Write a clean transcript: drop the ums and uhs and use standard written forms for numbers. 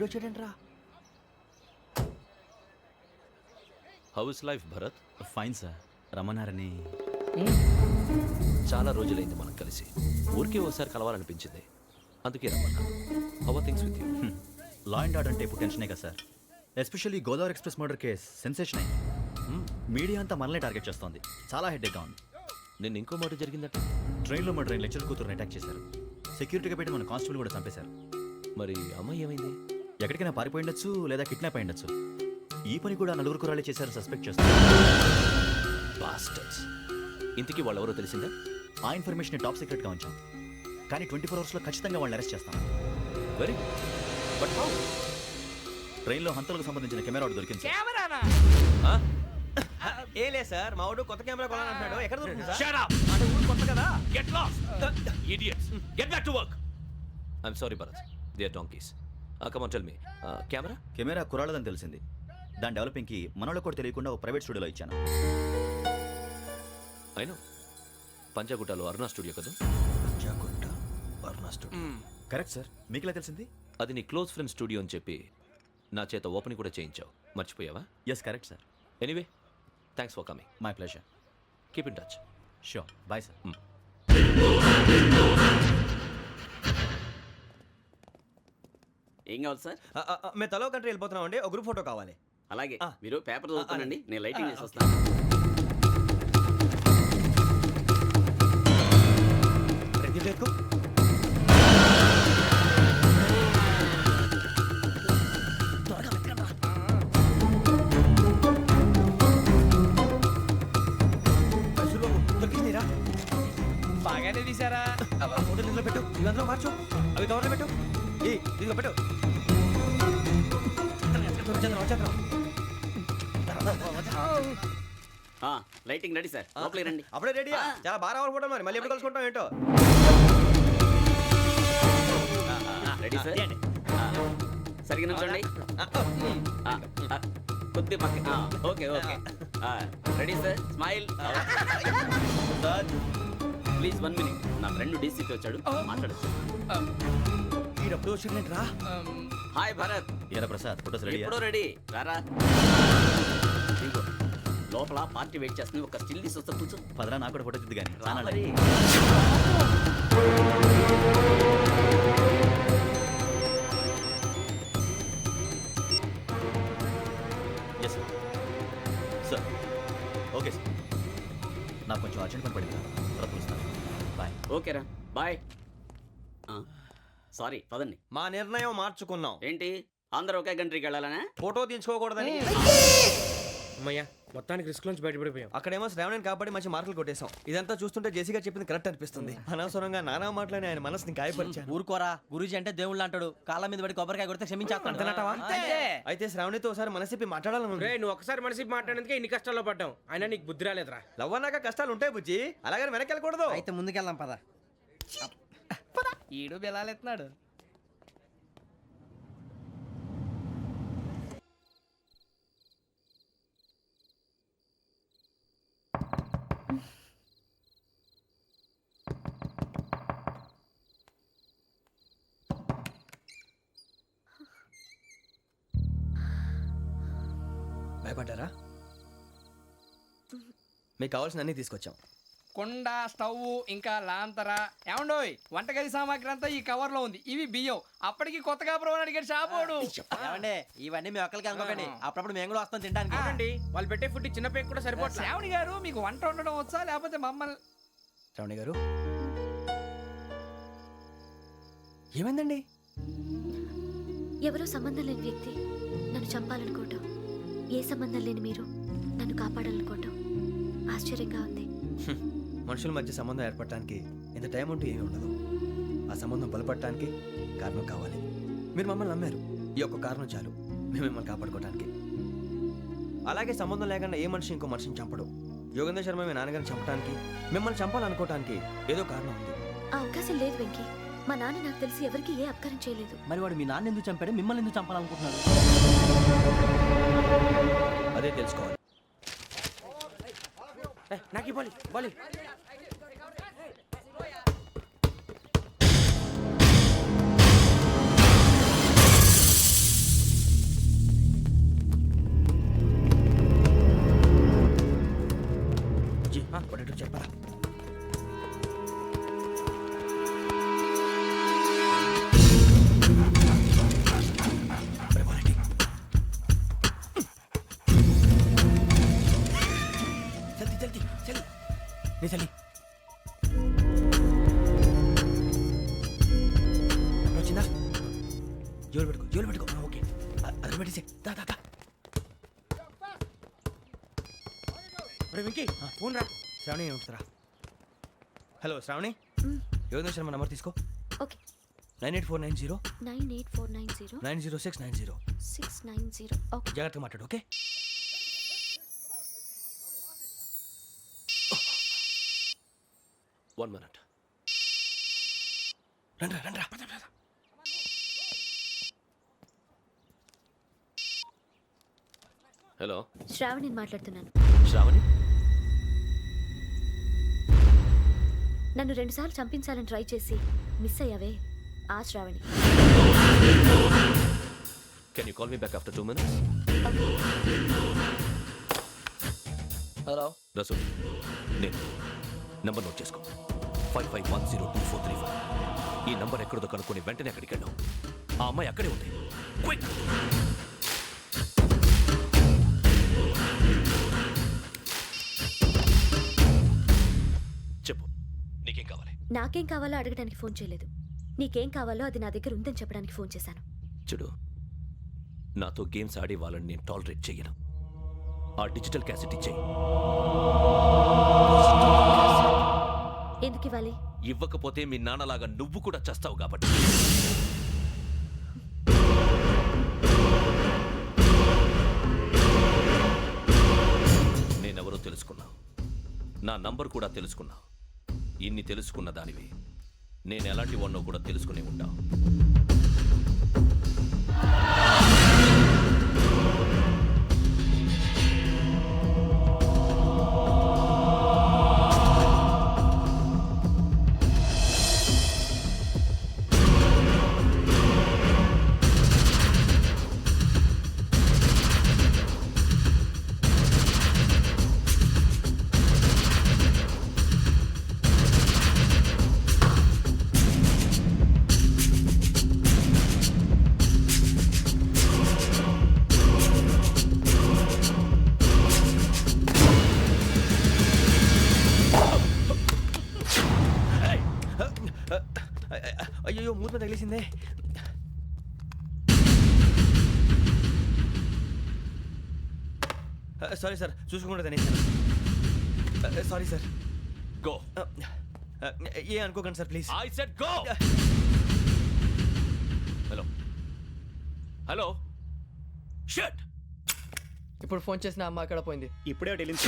వచ్చాడంట్రా. How is life Bharat? Fine sir. రమ్మన్నారని. చాలా రోజులైంది మనం కలిసి. ఊరికే ఒకసారి కలవాలనిపించింది, అందుకే రమ్మన్నా. How are things with you? Law and order అంటే ఇప్పుడు టెన్షనే కదా sir. Especially Godavari express murder case sensation అయింది. మీడియా అంతా మనల్ని టార్గెట్ చేస్తోంది. చాలా హెడ్ఏక్గా ఉంది. నిన్న ఇంకో మాట జరిగిందట. ట్రైన్లో మా ట్రైన్ లెక్చర్ కూతురుని అటాక్ చేశారు. సెక్యూరిటీగా పెట్టి మన కానిస్టేబుల్ కూడా చంపేశారు. మరి అమ్మాయి ఏమైంది? ఎక్కడికైనా పారిపోయి ఉండొచ్చు, లేదా కిడ్నాప్ అయి ఉండొచ్చు. ఈ పని కూడా నలుగురు కురాలే చేశారు సస్పెక్ట్ చేస్తారు. బాస్టర్స్. ఇంతకీ వాళ్ళెవరో తెలిసిందా? ఆ ఇన్ఫర్మేషన్ టాప్ సీక్రెట్గా ఉంచాం, కానీ 24 అవర్స్లో ఖచ్చితంగా వాళ్ళని అరెస్ట్ చేస్తాం. Very but how? ట్రైన్లో హంతలకు సంబంధించిన కెమెరా ఒకటి దొరికింది సార్. కెమెరానా? ఏలే సార్, మా వాడు కొత్త కెమెరా కొనాలంటున్నాడు. ఎక్కడ దొరుకుతుంది సార్? Shut up! అంటే ఊరు కొత్త కదా. Get lost! Idiots! Get back to work! I'm sorry, Bharat. They are donkeys. Come on, tell me. Camera? Camera కురాలదని తెలిసింది. దాని డెవలపింగ్కి మనోళ్ళకి కూడా తెలియకుండా ఒక ప్రైవేట్ స్టూడియోలో ఇచ్చాను. I know. పంజాగుట్టలో అరుణ స్టూడియో కదా? పంజాగుట్ట అరుణ స్టూడియో. Correct sir. మీకు ఎలా తెలిసింది? అది నీ క్లోజ్ ఫ్రెండ్ స్టూడియో అని చెప్పి నా చేత ఓపెనింగ్ కూడా చేయించావు. మర్చిపోయావా? Yes correct sir. Anyway, thanks for coming. My pleasure. Keep in touch. Sure. Bye sir. ఏం కావాలి సార్? మేము తలో కంట్రీ వెళ్ళిపోతున్నాం అండి. ఒక గ్రూప్ ఫోటో కావాలి. అలాగే మీరు పేపర్ చదువుతానండి, నేను లైటింగ్ చేసి వస్తాను. రెడీ చేసుకో. బాగానే తీసారా? ఫోటో ఇందులో పెట్టు, ఇవి అందులో మార్చు, అవి కవర్లో పెట్టు. ఇదిగో పెట్టు. లైటింగ్ రెడీ సార్, లోపలికి రండి. అప్పుడే రెడీ? చాలా బాగా రావాలి ఫోటో. మరి మళ్ళీ ఎప్పుడు కలుసుకుంటాం ఏంటో. Ready sir. సరిగ్గా నుంచోండి. కొద్ది పక్క. Okay okay. Ready sir. Smile. Please 1 minute. నా ఫ్రెండ్ డీసీకి వచ్చాడు, మాట్లాడచ్చు. ఎప్పుడు వచ్చిందంటరా? హాయ్ భరత్. ఏరా ప్రసాద్, ఫోటోస్ రెడీ? ఎప్పుడో రెడీ. రారా. ఇదిగో లోపల పార్టీ వెయిట్ చేస్తుంది. ఒక స్టిల్ తీసి వస్తా, కూర్చో. పదరా, నాకు కూడా ఫోటో తిద్దు కానీ. రా మరి. Yes sir. Sir okay sir. నాకు కొంచెం అర్జెంట్ పని పడింది, తర్వాత చూస్తాను. బాయ్. ఓకేరా, బాయ్. సారీ, పదండి. మా నిర్ణయం మార్చుకున్నాం. ఏంటి, అందరూ ఒకే కంట్రీకి వెళ్ళాలనే? ఫోటో తీసుకోకూడదని. అమ్మయ్యా, మొత్తానికి రిస్క్ నుంచి బయటపడిపోయాం. అక్కడేమో శ్రావణిని కాబట్టి మంచి మార్కులు కొట్టేశాం. ఇదంతా చూస్తుంటే జేసీగా చెప్పింది కరెక్ట్ అనిపిస్తుంది. అనవసరంగా నానా మాటలని ఆయన మనసుని గాయపరిచాను. ఊరుకోరా, గురూజీ అంటే దేవుళ్ళు అంటాడు. కాళ్ళ మీద పడి కొబ్బరికాయ కొడితే క్షమించేస్తాడు. అయితే శ్రావణితో ఒకసారి మనసిప్పి మాట్లాడాలను. నువ్వు ఒకసారి మనసి మాట్లాడేందుకే ఇన్ని కష్టాల్లో పడ్డాం. అయినా నీకు బుద్ధి రాలేదురా. లవ్ అన్నాక కష్టాలు ఉంటాయి బుజ్జి, అలాగని వెనక్కి వెళ్ళకూడదు. అయితే ముందుకెళ్దాం పద. ఈడు బెలాలెత్తున్నాడు. భయపడ్డారా? మీకు కావాల్సిన అన్ని తీసుకొచ్చాం. కుండ, స్టవ్, ఇంకా లాంతర. ఏమండోయ్, వంటగది సామాగ్రి అంతా ఈ కవర్ లో ఉంది. ఇవి బియ్యం. అప్పటికి కొత్తగా బ్రౌన్ అడిగాడు షాపోడు. ఏమండి, ఇవన్నీ మీ ఒక్కరికి అనుకోకండి, అప్పుడప్పుడు మేము కూడా వస్తాం తినడానికి. చూడండి, వాళ్ళు పెట్టే ఫుడ్ చిన్న పేక్ కూడా సరిపోతుంది. శ్రావణి గారు, మీకు వంట వండడం వచ్చా, లేకపోతే మమ్మల్ని? శ్రావణి గారు, ఏమైందండి? ఎవరో సంబంధం లేని వ్యక్తి నన్ను చంపాలనుకోవటం, ఏ సంబంధం లేని మీరు నన్ను కాపాడాలనుకోవటం ఆశ్చర్యంగా ఉంది. మనుషుల మధ్య సంబంధం ఏర్పడటానికి ఇంత టైం ఉంటూ ఏమీ ఉండదు. ఆ సంబంధం బలపడటానికి కారణం కావాలి. మీరు మమ్మల్ని నమ్మారు, ఈ ఒక్క కారణం చాలు మేము మిమ్మల్ని కాపాడుకోవడానికి. అలాగే సంబంధం లేకుండా ఏ మనిషి ఇంకో మనిషిని చంపడు. యోగేంద్ర శర్మ మీ నాన్నగారిని చంపడానికి, మిమ్మల్ని చంపాలనుకోవటానికి ఏదో కారణం ఉంది. ఆ అవకాశం లేదు వెంకీ. మా నాన్న నాకు తెలిసి ఎవరికి ఏ అపకారం చేయలేదు. మరి వాడు మీ నాన్న ఎందుకు చంపాడు, మిమ్మల్ని ఎందుకు చంపాలనుకుంటున్నాడు? అదే తెలుసుకోవాలి. నాకు బాలి బాలి. నీ చల్లి వచ్చిందా? జోలు పెట్టుకో ఓకే అది పెట్టేసి దా దా దా. వెంకీ ఫోన్ రా. శ్రావణి ఉంటుందిరా. హలో శ్రావణి, యోగేంద్ర శర్మ నంబర్ తీసుకో. ఓకే 98490 98490 90690. 690. ఓకే జాగ్రత్తగా మాట్లాడు ఓకే. One minute. రండ్రా హలో శ్రావణిని మాట్లాడుతున్నాను. శ్రావణి, నన్ను 2 సార్లు చంపించాలని ట్రై చేసి మిస్ అయ్యావే, ఆ Shravani. Can you call me back after 2 minutes? Hello Rasool, నేను నంబర్ నోట్ చేసుకో. 55102435. ఈ నంబర్ ఎక్కడదో కనుక్కొని వెంటనే అక్కడికి వెళ్ళాం. ఆ అమ్మాయి అక్కడే ఉంది. క్విక్. చెప్పు, నీకేం కావాలి? నాకేం కావాలో అడగడానికి ఫోన్ చేయలేదు. నీకేం కావాలో అది నా దగ్గర ఉందని చెప్పడానికి ఫోన్ చేశాను. చూడు, నాతో గేమ్స్ ఆడే వాళ్ళని నేను టాలరేట్ చెయ్యను. ఆ డిజిటల్ క్యాసెట్ ఇచ్చేయి. ఎందుకు ఇవ్వాలి? ఇవ్వకపోతే మీ నాన్నలాగా నువ్వు కూడా చస్తావు కాబట్టి. నేనెవరో తెలుసుకున్నావు, నా నంబర్ కూడా తెలుసుకున్నావు. ఇన్ని తెలుసుకున్న దానివి నేను ఎలాంటి వాడినో కూడా తెలుసుకునే ఉంటావు. అయ్యో మూత తగిలేసిందే. సారీ సార్, చూసుకోకుండా తినేసాను. Sorry sir. గో. ఏ అనుకోకండి sir please. I said go. Hello hello. Shut. ఇప్పుడు ఫోన్ చేసిన అమ్మ అక్కడ పోయింది. ఇప్పుడే వెళ్ళింది.